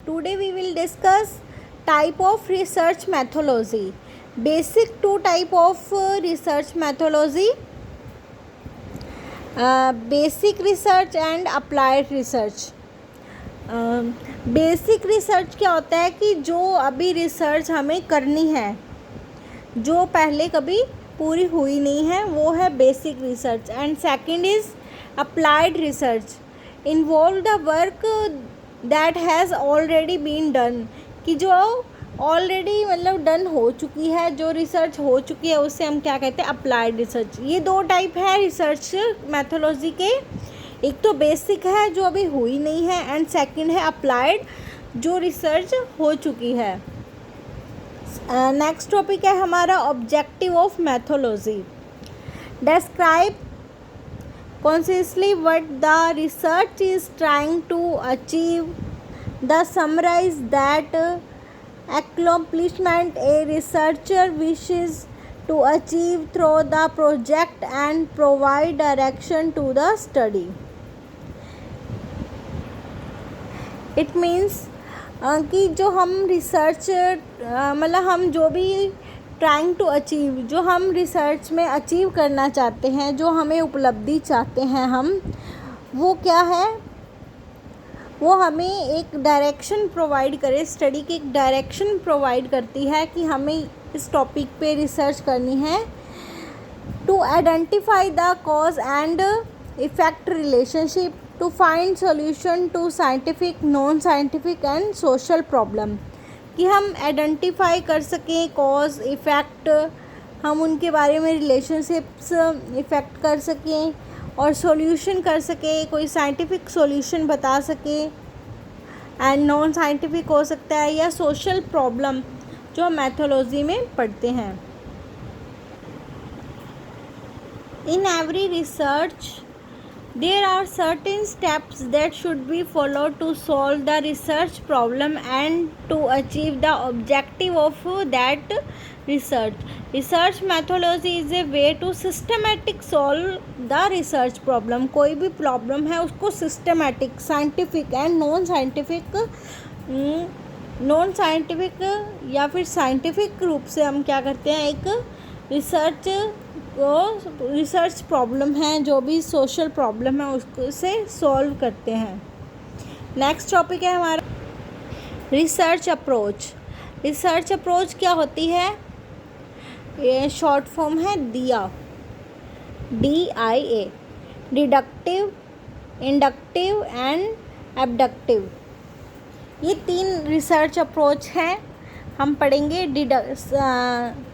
Today we will discuss type of research methodology. Basic two type of research methodology. Basic research and applied research. Basic research क्या होता है कि जो अभी research हमें करनी है, जो पहले कभी पूरी हुई नहीं है, वो है basic research. And second is applied research, involve the work that has already been done, कि जो ऑलरेडी मतलब डन हो चुकी है, जो रिसर्च हो चुकी है उससे हम क्या कहते हैं, अप्लाइड रिसर्च. ये दो टाइप है रिसर्च मैथोलॉजी के. एक तो बेसिक है जो अभी हुई नहीं है, एंड सेकंड है अप्लाइड जो रिसर्च हो चुकी है. नेक्स्ट टॉपिक है हमारा objective of methodology. Describe consciously what the research is trying to achieve. The summarize that accomplishment a researcher wishes to achieve through the project and provide direction to the study. It means कि जो हम research मतलब हम जो भी trying to achieve, जो हम research में अचीव करना चाहते हैं, जो हमें उपलब्धि चाहते हैं हम, वो क्या है, वो हमें एक डायरेक्शन प्रोवाइड करे. स्टडी की एक डायरेक्शन प्रोवाइड करती है कि हमें इस टॉपिक पे रिसर्च करनी है. To identify the cause and effect relationship, to find solution to scientific, non scientific and social problem, कि हम आइडेंटिफाई कर सकें कॉज इफ़ेक्ट, हम उनके बारे में रिलेशनशिप्स इफ़ेक्ट कर सकें और सॉल्यूशन कर सके, कोई साइंटिफिक सॉल्यूशन बता सके, एंड नॉन साइंटिफिक हो सकता है, या सोशल प्रॉब्लम जो हम मैथोलॉजी में पढ़ते हैं. In every research there are certain steps that should be followed to solve the research problem and to achieve the objective of that research. Research methodology is a way to systematic solve the research problem. कोई भी problem है उसको systematic, scientific and non scientific या फिर scientific रूप से हम क्या करते हैं, एक रिसर्च प्रॉब्लम है, जो भी सोशल प्रॉब्लम है उसको से सॉल्व करते हैं. नेक्स्ट टॉपिक है हमारा रिसर्च अप्रोच. रिसर्च अप्रोच क्या होती है, ये शॉर्ट फॉर्म है दिया, DIA. डिडक्टिव, इंडक्टिव एंड एबडक्टिव, ये तीन रिसर्च अप्रोच हैं. हम पढ़ेंगे.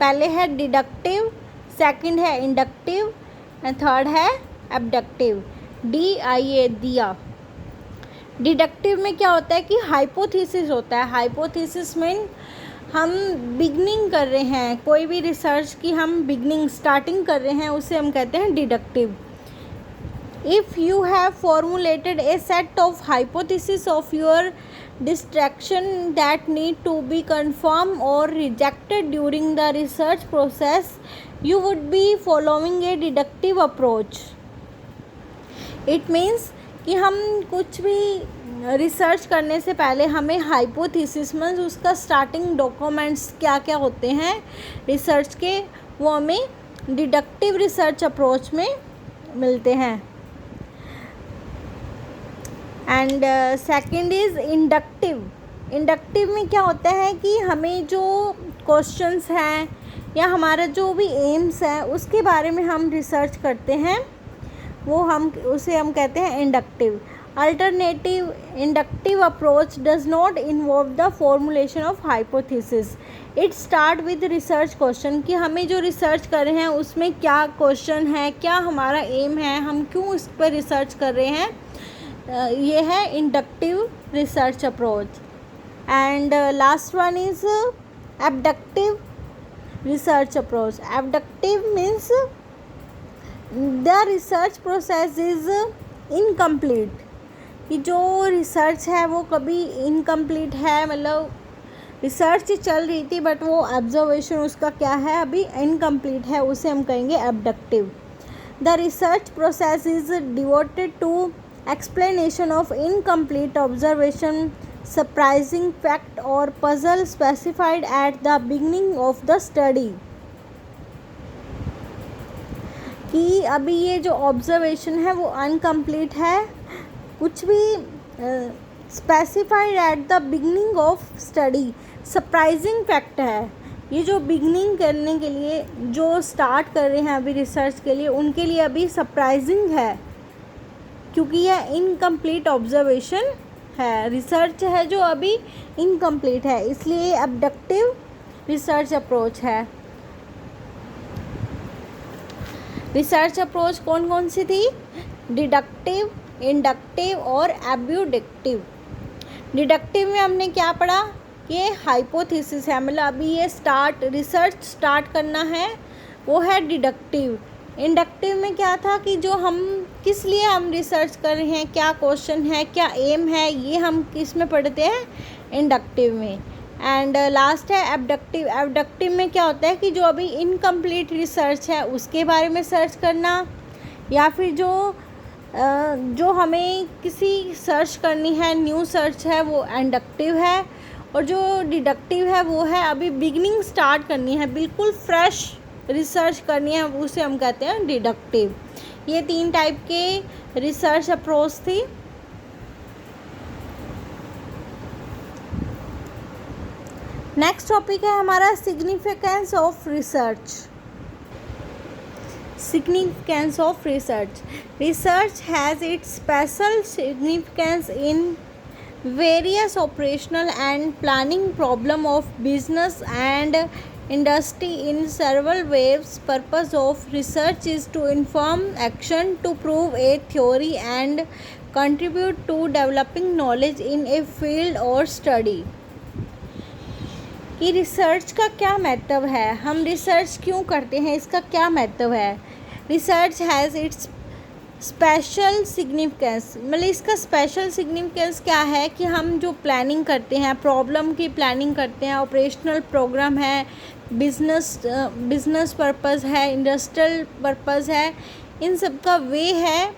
पहले है डिडक्टिव, सेकंड है इंडक्टिव एंड थर्ड है एबडक्टिव. DIA दिया. डिडक्टिव में क्या होता है कि हाइपोथेसिस होता है. हाइपोथेसिस मीन हम बिगनिंग कर रहे हैं, कोई भी रिसर्च की हम बिगनिंग स्टार्टिंग कर रहे हैं, उसे हम कहते हैं deductive. If you have formulated a set of hypothesis of your distraction that need to be confirm or rejected during the research process, you would be following a deductive approach. It means कि हम कुछ भी research करने से पहले हमें hypothesis में उसका स्टार्टिंग डॉक्यूमेंट्स क्या क्या होते हैं रिसर्च के, वो हमें डिडक्टिव रिसर्च अप्रोच में मिलते हैं. And second is inductive. Inductive में क्या होता है कि हमें जो क्वेश्चंस हैं या हमारा जो भी एम्स है उसके बारे में हम रिसर्च करते हैं, वो उसे हम कहते हैं inductive. Alternative inductive approach does not involve the formulation of hypothesis. It start with research question, कि हमें जो रिसर्च कर रहे हैं उसमें क्या क्वेश्चन है, क्या हमारा एम है, हम क्यों इस पर रिसर्च कर रहे हैं, ये है inductive research approach. And last one is abductive research approach. Abductive means the research process is incomplete, कि जो रिसर्च है वो कभी इनकम्प्लीट है, मतलब रिसर्च चल रही थी बट वो ऑब्जर्वेशन उसका क्या है, अभी इनकम्प्लीट है, उसे हम कहेंगे abductive. The research process is devoted to explanation of incomplete observation, surprising fact or puzzle specified at the beginning of the study. कि अभी ये जो ऑब्जर्वेशन है वो अनकम्प्लीट है, कुछ भी specified at the beginning of study surprising fact है। ये जो बिगनिंग करने के लिए जो स्टार्ट कर रहे हैं अभी रिसर्च के लिए, उनके लिए अभी सरप्राइजिंग है, क्योंकि यह इनकम्प्लीट ऑब्जर्वेशन है, रिसर्च है जो अभी इनकम्प्लीट है, इसलिए अबडक्टिव रिसर्च अप्रोच है। रिसर्च अप्रोच कौन कौन सी थी? डिडक्टिव, इंडक्टिव और एब्यूडेक्टिव। डिडक्टिव में हमने क्या पढ़ा? ये हाइपोथेसिस है, मतलब अभी ये रिसर्च स्टार्ट करना है, वो है डिडक्टिव। इंडक्टिव में क्या था कि जो हम किस लिए हम रिसर्च कर रहे हैं, क्या क्वेश्चन है, क्या एम है, ये हम किस में पढ़ते हैं? इंडक्टिव में। एंड लास्ट है एब्डक्टिव। एब्डक्टिव में क्या होता है कि जो अभी इनकम्प्लीट रिसर्च है उसके बारे में सर्च करना, या फिर जो हमें किसी सर्च करनी है, न्यू सर्च है, वो इंडक्टिव है। और जो डिडक्टिव है वो है अभी बिगनिंग स्टार्ट करनी है, बिल्कुल फ्रेश रिसर्च करनी है, उसे हम कहते हैं डिडक्टिव। ये 3 टाइप के रिसर्च अप्रोच थी। नेक्स्ट टॉपिक है हमारा significance of research. Significance of research. Research has its special significance in various operational and planning problem of business and industry in several ways. Purpose of research is to inform action, to prove a theory and contribute to developing knowledge in a field or study. कि research का क्या महत्व है, हम research क्यों करते हैं, इसका क्या महत्व है? Research has its special significance, मतलब इसका स्पेशल सिग्निफिकेंस क्या है कि हम जो प्लानिंग करते हैं, प्रॉब्लम की प्लानिंग करते हैं, ऑपरेशनल प्रोग्राम है, बिजनेस पर्पस है, इंडस्ट्रियल पर्पस है, इन सब का वे है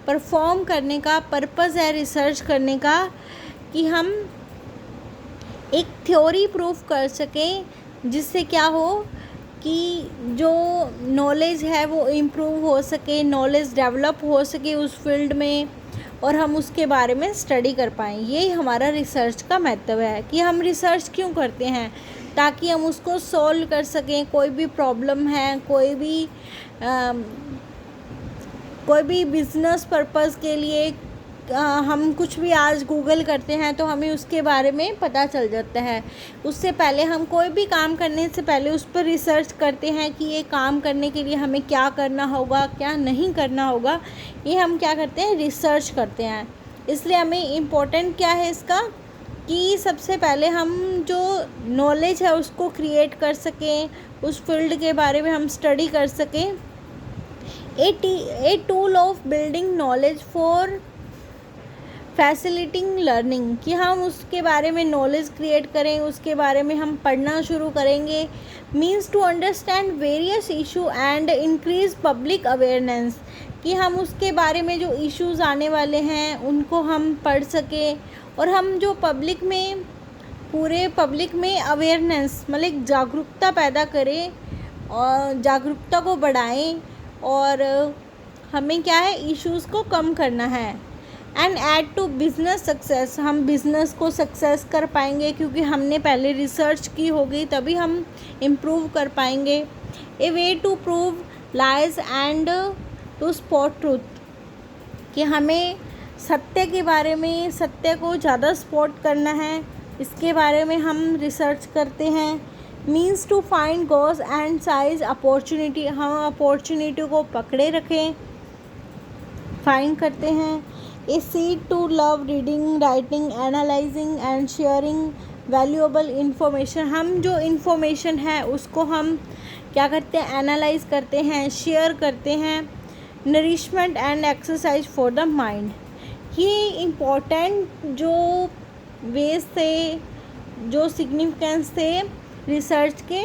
परफॉर्म करने का, पर्पस है रिसर्च करने का, कि हम एक थ्योरी प्रूफ कर सकें, जिससे क्या हो कि जो नॉलेज है वो इम्प्रूव हो सके, नॉलेज डेवलप हो सके उस फील्ड में, और हम उसके बारे में स्टडी कर पाएँ। यही हमारा रिसर्च का महत्व है कि हम रिसर्च क्यों करते हैं, ताकि हम उसको सॉल्व कर सकें। कोई भी प्रॉब्लम है, कोई भी बिजनेस पर्पस के लिए हम कुछ भी आज गूगल करते हैं तो हमें उसके बारे में पता चल जाता है। उससे पहले हम कोई भी काम करने से पहले उस पर रिसर्च करते हैं कि ये काम करने के लिए हमें क्या करना होगा, क्या नहीं करना होगा, ये हम क्या करते हैं? रिसर्च करते हैं। इसलिए हमें इम्पोर्टेंट क्या है इसका, कि सबसे पहले हम जो नॉलेज है उसको क्रिएट कर सकें, उस फील्ड के बारे में हम स्टडी कर सकें। A tool of building knowledge for facilitating learning, कि हम उसके बारे में नॉलेज क्रिएट करें, उसके बारे में हम पढ़ना शुरू करेंगे। Means to understand various issue and increase public awareness, कि हम उसके बारे में जो इश्यूज़ आने वाले हैं उनको हम पढ़ सकें, और हम जो पूरे पब्लिक में अवेयरनेस, मतलब जागरूकता पैदा करें और जागरूकता को बढ़ाएं, और हमें क्या है, इश्यूज़ को कम करना है। And add to business success, हम बिज़नेस को सक्सेस कर पाएंगे क्योंकि हमने पहले रिसर्च की होगी, तभी हम इम्प्रूव कर पाएंगे। A way to prove lies and to spot truth, कि हमें सत्य के बारे में, सत्य को ज़्यादा स्पॉट करना है, इसके बारे में हम रिसर्च करते हैं। Means to find goals and seize opportunity, हम अपॉर्चुनिटी को पकड़े रखें, फाइंड करते हैं। A seed to love reading, writing, analysing and sharing valuable information, हम जो इन्फॉर्मेशन है उसको हम क्या करते हैं? एनालाइज करते हैं, शेयर करते हैं। Nourishment and exercise for the mind, ये इम्पोर्टेंट जो वेज थे, जो सिग्निफिकेंस थे रिसर्च के।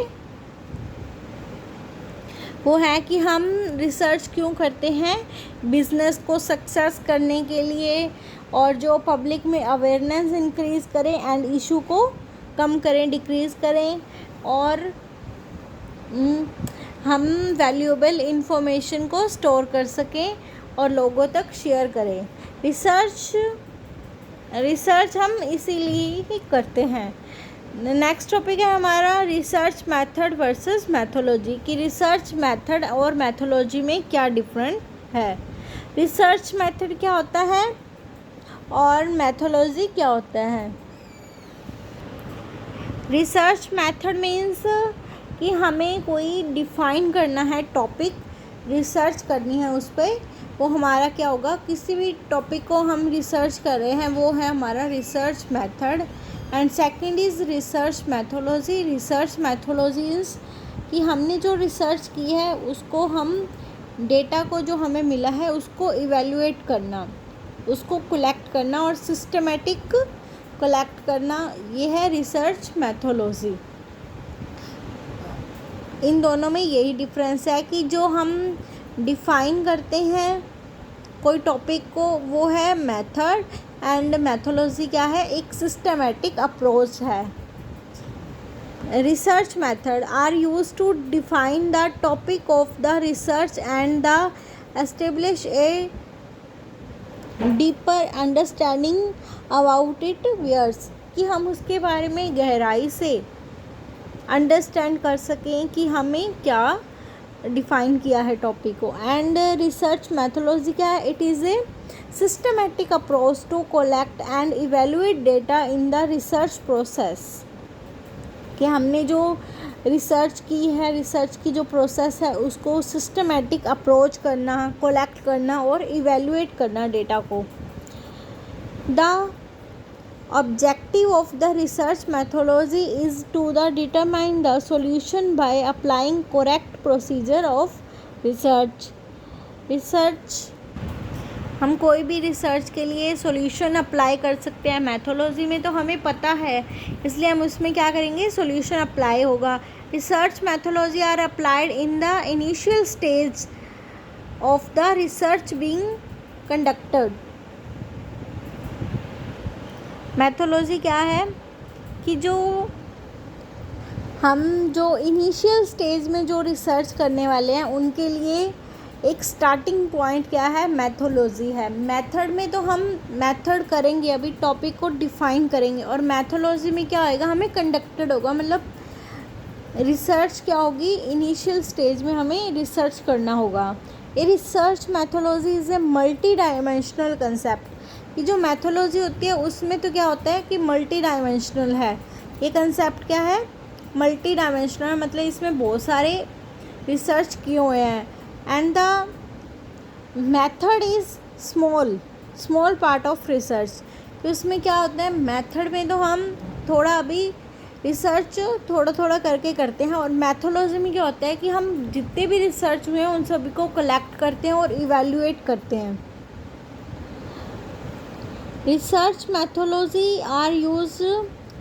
वो है कि हम रिसर्च क्यों करते हैं, बिज़नेस को सक्सेस करने के लिए, और जो पब्लिक में अवेयरनेस इंक्रीज़ करें एंड इशू को कम करें, डिक्रीज़ करें, और हम वैल्यूएबल इंफॉर्मेशन को स्टोर कर सकें और लोगों तक शेयर करें। रिसर्च हम इसीलिए ही करते हैं। नेक्स्ट टॉपिक है हमारा रिसर्च मेथड वर्सेस मैथोलॉजी, कि रिसर्च मेथड और मैथोलॉजी में क्या डिफरेंट है। रिसर्च मेथड क्या होता है और मैथोलॉजी क्या होता है। रिसर्च मेथड मीन्स कि हमें कोई डिफ़ाइन करना है टॉपिक, रिसर्च करनी है उस पर, वो हमारा क्या होगा, किसी भी टॉपिक को हम रिसर्च कर रहे हैं, वो है हमारा research method. And second is research methodology. Research methodology is कि हमने जो रिसर्च की है उसको हम डेटा को जो हमें मिला है उसको इवैल्यूएट करना, उसको कलेक्ट करना और सिस्टमेटिक कलेक्ट करना, ये है रिसर्च मैथोलॉजी। इन दोनों में यही डिफरेंस है कि जो हम डिफ़ाइन करते हैं कोई टॉपिक को, वो है मेथड, एंड मैथोलॉजी क्या है, एक सिस्टमेटिक अप्रोच है। Research method are used to define the topic of the research and the establish a deeper understanding about it wears, कि हम उसके बारे में गहराई से अंडरस्टैंड कर सकें कि हमें क्या डिफ़ाइन किया है टॉपिक को। एंड रिसर्च मैथोलॉजी क्या है, it is a systematic approach to collect and evaluate data in the research process, कि हमने जो रिसर्च की है, रिसर्च की जो प्रोसेस है उसको सिस्टमेटिक अप्रोच करना, कलेक्ट करना और इवेल्युएट करना डेटा को। The objective of the research methodology is to determine the solution by applying correct procedure of research। हम कोई भी रिसर्च के लिए सॉल्यूशन अप्लाई कर सकते हैं। मैथोलॉजी में तो हमें पता है, इसलिए हम उसमें क्या करेंगे, सॉल्यूशन अप्लाई होगा। Research methodology are applied in the initial stage of the research being conducted. Methodology क्या है कि हम जो इनिशियल स्टेज में जो रिसर्च करने वाले हैं उनके लिए एक स्टार्टिंग पॉइंट क्या है, मैथोलॉजी है। मेथड में तो हम मेथड करेंगे, अभी टॉपिक को डिफ़ाइन करेंगे, और मैथोलॉजी में क्या होएगा, हमें कंडक्टेड होगा, मतलब रिसर्च क्या होगी, इनिशियल स्टेज में हमें रिसर्च करना होगा। ये research methodology is a multi dimensional concept. ये जो मैथोलॉजी होती है उसमें तो क्या होता है कि मल्टी डायमेंशनल है। ये कंसेप्ट क्या है, मल्टी डायमेंशनल, मतलब इसमें बहुत सारे रिसर्च किए हुए हैं। And the method is small part of research. तो इसमें क्या होता है, मेथड में तो हम थोड़ा अभी रिसर्च थोड़ा करके करते हैं, और मैथोलॉजी में क्या होता है कि हम जितने भी रिसर्च हुए हैं उन सभी को कलेक्ट करते हैं और इवैल्यूएट करते हैं। Research methodology are used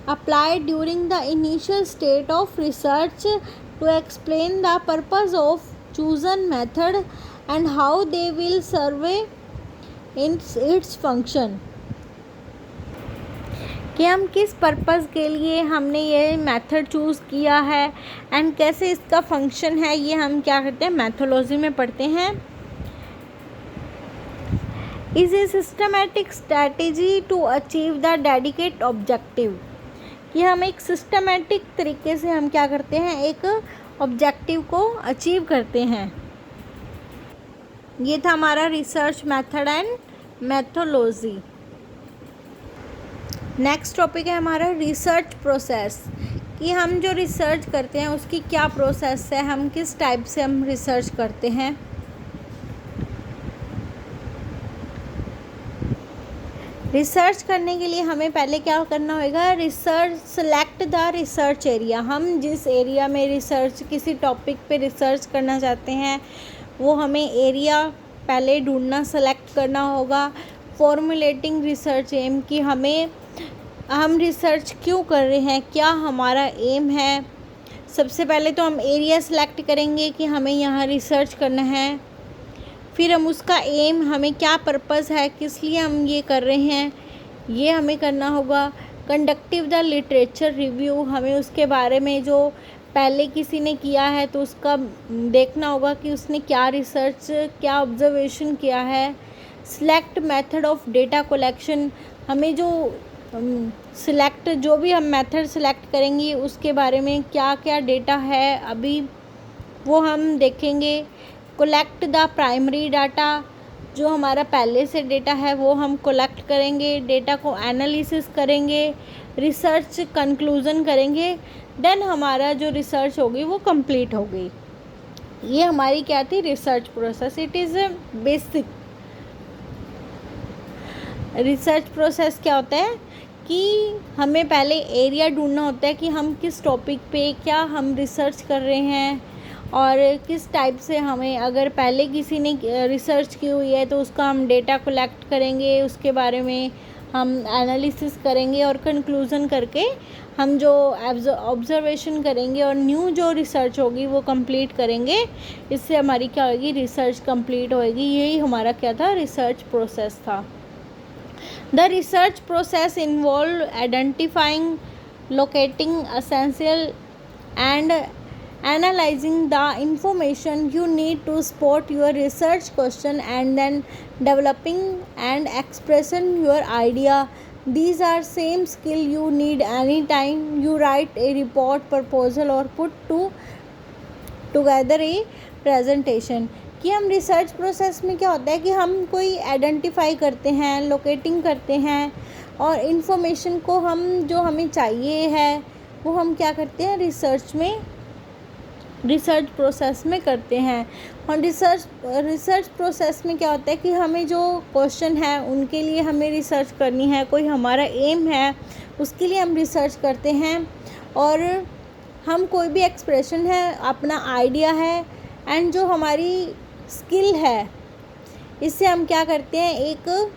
applied during the initial state of research to explain the purpose of chosen method and how they will serve its function। कि हम किस पर्पज़ के लिए हमने ये मेथड चूज़ किया है एंड कैसे इसका फंक्शन है, ये हम क्या करते हैं, मैथोलॉजी में पढ़ते हैं। is a systematic strategy to achieve the dedicated objective, कि हम एक सिस्टमेटिक तरीके से हम क्या करते हैं, एक ऑब्जेक्टिव को अचीव करते हैं। ये था हमारा research method and methodology. Next topic है हमारा रिसर्च प्रोसेस, कि हम जो रिसर्च करते हैं उसकी क्या प्रोसेस है, हम किस टाइप से हम रिसर्च करते हैं। रिसर्च करने के लिए हमें पहले क्या करना होगा, research select the research area. हम जिस एरिया में रिसर्च, किसी टॉपिक पे रिसर्च करना चाहते हैं वो हमें एरिया पहले ढूंढना, सेलेक्ट करना होगा। फॉर्मुलेटिंग रिसर्च एम, कि हम रिसर्च क्यों कर रहे हैं, क्या हमारा एम है। सबसे पहले तो हम एरिया सेलेक्ट करेंगे कि हमें यहाँ रिसर्च करना है। फिर हम उसका एम, हमें क्या पर्पस है, किस लिए हम ये कर रहे हैं, ये हमें करना होगा। कंडक्टिव द लिटरेचर रिव्यू, हमें उसके बारे में जो पहले किसी ने किया है तो उसका देखना होगा कि उसने क्या रिसर्च, क्या ऑब्जर्वेशन किया है। Select method of data collection, हमें जो सिलेक्ट, जो भी हम मेथड सिलेक्ट करेंगे उसके बारे में क्या क्या डेटा है अभी वो हम देखेंगे। कलेक्ट द प्राइमरी डाटा, जो हमारा पहले से डेटा है वो हम कलेक्ट करेंगे, डेटा को एनालिसिस करेंगे, रिसर्च कंक्लूज़न करेंगे, देन हमारा जो रिसर्च होगी वो कंप्लीट होगी। ये हमारी क्या थी, research process. It is basic. Research process क्या होता है कि हमें पहले एरिया ढूंढना होता है कि हम किस टॉपिक पे क्या हम रिसर्च कर रहे हैं और किस टाइप से हमें, अगर पहले किसी ने रिसर्च की हुई है तो उसका हम डेटा कलेक्ट करेंगे, उसके बारे में हम एनालिसिस करेंगे और कंक्लूज़न करके हम जो ऑब्जर्वेशन करेंगे और न्यू जो रिसर्च होगी वो कंप्लीट करेंगे। इससे हमारी क्या होगी, रिसर्च कंप्लीट होएगी। यही हमारा क्या था, रिसर्च प्रोसेस था। The research process involved identifying, locating essential and analyzing the information you need to support your research question and then developing and expressing your idea. These are same skill you need anytime you write a report, proposal or put together a presentation। कि हम research process में क्या होता है कि हम कोई identify करते हैं, लोकेटिंग करते हैं और इन्फॉर्मेशन को हम जो हमें चाहिए है वो हम क्या करते हैं, रिसर्च प्रोसेस में करते हैं। और रिसर्च प्रोसेस में क्या होता है कि हमें जो क्वेश्चन है उनके लिए हमें रिसर्च करनी है, कोई हमारा एम है उसके लिए हम रिसर्च करते हैं। और हम कोई भी एक्सप्रेशन है, अपना आइडिया है एंड जो हमारी स्किल है, इससे हम क्या करते हैं, एक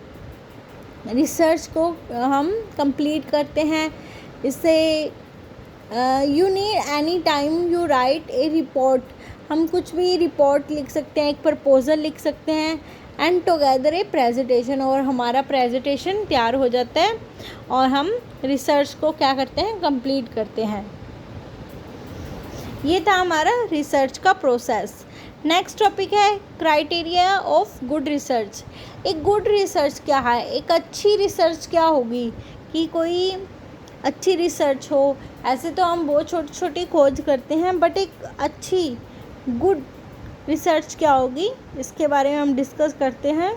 रिसर्च को हम कंप्लीट करते हैं। इससे you need any time you right A report, हम कुछ भी रिपोर्ट लिख सकते हैं, एक प्रपोज़ल लिख सकते हैं एंड टुगेदर ए प्रेजेंटेशन, और हमारा प्रेजेंटेशन तैयार हो जाता है और हम रिसर्च को क्या करते हैं, कंप्लीट करते हैं। ये था हमारा रिसर्च का प्रोसेस। नेक्स्ट टॉपिक है क्राइटेरिया ऑफ गुड रिसर्च। एक गुड रिसर्च क्या है, एक अच्छी रिसर्च क्या होगी, कि कोई अच्छी रिसर्च हो। ऐसे तो हम बहुत छोटी छोटी खोज करते हैं, बट एक अच्छी गुड रिसर्च क्या होगी इसके बारे में हम डिस्कस करते हैं।